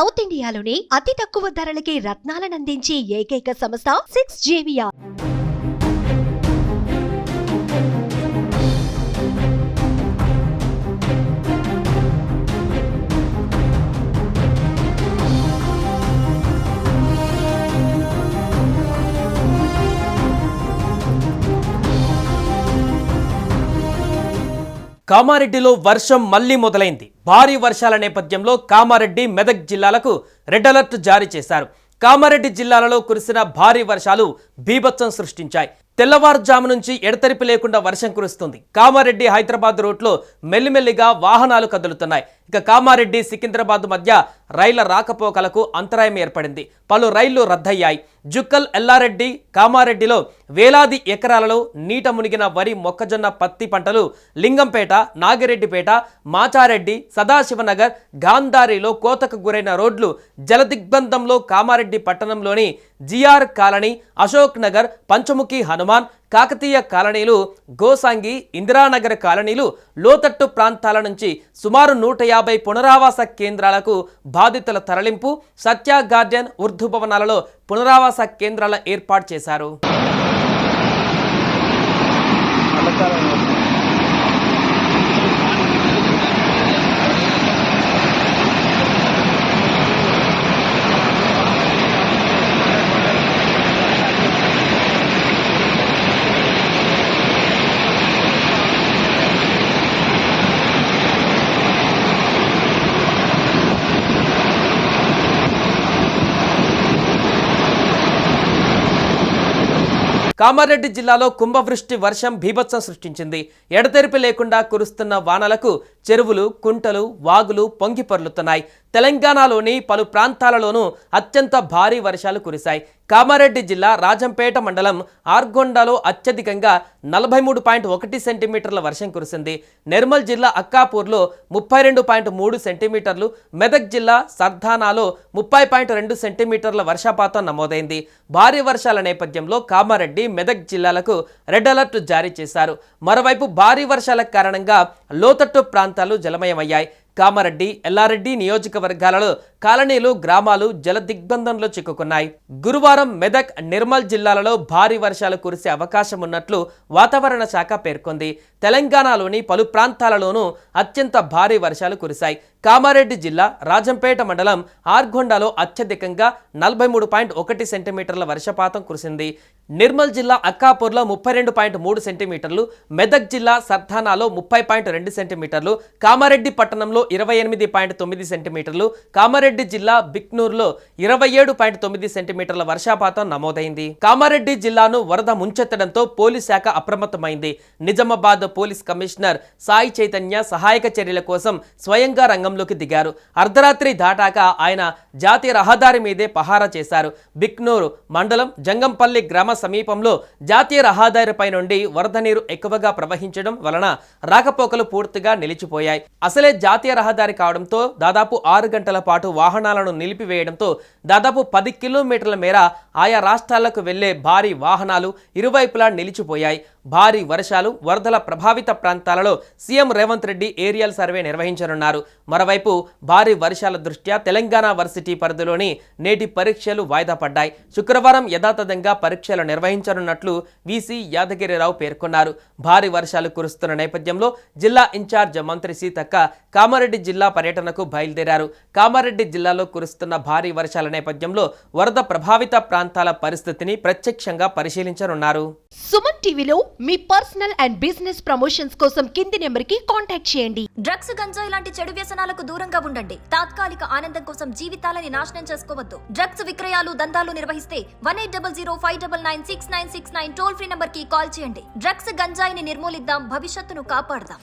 South ఇండియాలోనే అతి తక్కువ ధరలకి రత్నాలనందించే ఏకైక సంస్థ 6JVR. కామారెడ్డిలో వర్షం మళ్లీ మొదలైంది. భారీ వర్షాల నేపథ్యంలో కామారెడ్డి, మెదక్ జిల్లాలకు రెడ్ అలర్ట్ జారీ చేశారు. కామారెడ్డి జిల్లాలలో కురిసిన భారీ వర్షాలు బీభత్సం సృష్టించాయి. తెల్లవారుజాము నుంచి ఎడతెరిపి లేకుండా వర్షం కురుస్తుంది. కామారెడ్డి హైదరాబాద్ రూట్లో మెల్లిమెల్లిగా వాహనాలు కదులుతున్నాయి. ఇక కామారెడ్డి సికింద్రాబాద్ మధ్య రైళ్ల రాకపోకలకు అంతరాయం ఏర్పడింది. పలు రైళ్లు రద్దయ్యాయి. జుక్కల్, ఎల్లారెడ్డి, కామారెడ్డిలో వేలాది ఎకరాలలో నీట మునిగిన వరి, మొక్కజొన్న, పత్తి పంటలు లింగంపేట, నాగిరెడ్డిపేట, మాచారెడ్డి, సదాశివనగర్, గాంధారిలో కోతకు గురైన రోడ్లు జలదిగ్బంధంలో కామారెడ్డి పట్టణంలోని జిఆర్ కాలనీ, అశోక్ నగర్, పంచముఖి హనుమాన్, కాకతీయ కాలనీలు, గోసాంగి, ఇందిరానగర్ కాలనీలు, లోతట్టు ప్రాంతాల నుంచి సుమారు 150 పునరావాస కేంద్రాలకు బాధితుల తరలింపు, సత్య గార్డెన్, ఉర్దూ భవనాలలో పునరావాస కేంద్రాల ఏర్పాటు చేశారు. కామారెడ్డి జిల్లాలో కుంభవృష్టి వర్షం బీభత్సం సృష్టించింది. ఎడతెరిపి లేకుండా కురుస్తున్న వానలకు చెరువులు, కుంటలు, వాగులు పొంగి పొర్లుతున్నాయి. తెలంగాణలోని పలు ప్రాంతాలలోనూ అత్యంత భారీ వర్షాలు కురిశాయి. కామారెడ్డి జిల్లా రాజంపేట మండలం ఆర్గొండలో అత్యధికంగా 43.1 సెంటీమీటర్ల వర్షం కురిసింది. నిర్మల్ జిల్లా అక్కాపూర్లో 32.3 సెంటీమీటర్లు, మెదక్ జిల్లా సర్దానాలో 30.2 సెంటీమీటర్ల వర్షపాతం నమోదైంది. భారీ వర్షాల నేపథ్యంలో కామారెడ్డి, మెదక్ జిల్లాలకు రెడ్ అలర్ట్ జారీ చేశారు. మరోవైపు భారీ వర్షాల కారణంగా లోతట్టు ప్రాంతాలు జలమయమయ్యాయి. కామారెడ్డి, ఎల్లారెడ్డి నియోజకవర్గాలలో కాలనీలు, గ్రామాలు జల దిగ్బంధంలో చిక్కుకున్నాయి. గురువారం మెదక్, నిర్మల్ జిల్లాలలో భారీ వర్షాలు కురిసే అవకాశం ఉన్నట్లు వాతావరణ శాఖ పేర్కొంది. తెలంగాణలోని పలు ప్రాంతాలలోనూ అత్యంత భారీ వర్షాలు కురిశాయి. కామారెడ్డి జిల్లా రాజంపేట మండలం ఆర్గొండలో అత్యధికంగా 43.1 సెంటీమీటర్ల వర్షపాతం కురిసింది. నిర్మల్ జిల్లా అక్కాపూర్లో 32.3 సెంటీమీటర్లు, మెదక్ జిల్లా సర్దానాలో 30.2 సెంటీమీటర్లు, కామారెడ్డి పట్టణంలో 28.9 సెంటీమీటర్లు, కామారెడ్డి జిల్లా బిక్నూర్లో 27.9 సెంటీమీటర్ల వర్షపాతం నమోదైంది. కామారెడ్డి జిల్లాను వరద ముంచెత్తడంతో పోలీస్ శాఖ అప్రమత్తమైంది. నిజామాబాద్ పోలీస్ కమిషనర్ సాయి చైతన్య సహాయక చర్యల కోసం స్వయంగా రంగంలోకి దిగారు. అర్ధరాత్రి దాటాక ఆయన జాతీయ రహదారి మీదే పహారా చేశారు. బిక్నూరు మండలం జంగంపల్లి గ్రామ సమీపంలో జాతీయ రహదారిపై నుండి వరద నీరు ఎక్కువగా ప్రవహించడం వలన రాకపోకలు పూర్తిగా నిలిచిపోయాయి. అసలే జాతీయ రహదారి కావడంతో దాదాపు 6 గంటల పాటు వాహనాలను నిలిపివేయడంతో దాదాపు 10 కిలోమీటర్ల మేర ఆయా రాష్ట్రాలకు వెళ్లే భారీ వాహనాలు ఇరువైపులా నిలిచిపోయాయి. భారీ వర్షాలు, వరదల ప్రభావిత ప్రాంతాలలో CM Revanth Reddy aerial survey నిర్వహించనున్నారు. మరోవైపు భారీ వర్షాల దృష్ట్యా తెలంగాణ వర్సిటీ పరిధిలోని నేటి పరీక్షలు వాయిదా పడ్డాయి. శుక్రవారం యథాతథంగా పరీక్షలు నిర్వహించనున్నట్లు వీసీ యాదగిరిరావు పేర్కొన్నారు. భారీ వర్షాలు కురుస్తున్న నేపథ్యంలో జిల్లా ఇన్ఛార్జ్ మంత్రి సీతక్క కామారెడ్డి జిల్లా పర్యటనకు బయలుదేరారు. కామారెడ్డి జిల్లాలో కురుస్తున్న భారీ వర్షాల నేపథ్యంలో వరద ప్రభావిత ప్రాంతాల పరిస్థితిని ప్రత్యక్షంగా పరిశీలించనున్నారు. సుమన్ టీవీలో మీ పర్సనల్ అండ్ బిజినెస్ ప్రమోషన్స్ కోసం కింది నెంబర్కి కాంటాక్ట్ చేయండి. డ్రగ్స్, గంజాయి లాంటి చెడు వ్యసనాలకు దూరంగా ఉండండి. తాత్కాలిక ఆనందం కోసం జీవితాలని నాశనం చేసుకోవద్దు. డ్రగ్స్ విక్రయాలు, దందాలు నిర్వహిస్తే 180059996969 టోల్ ఫ్రీ నంబర్ కి కాల్ చేయండి. డ్రగ్స్, గంజాయిని నిర్మూలిద్దాం, భవిష్యత్తును కాపాడదాం.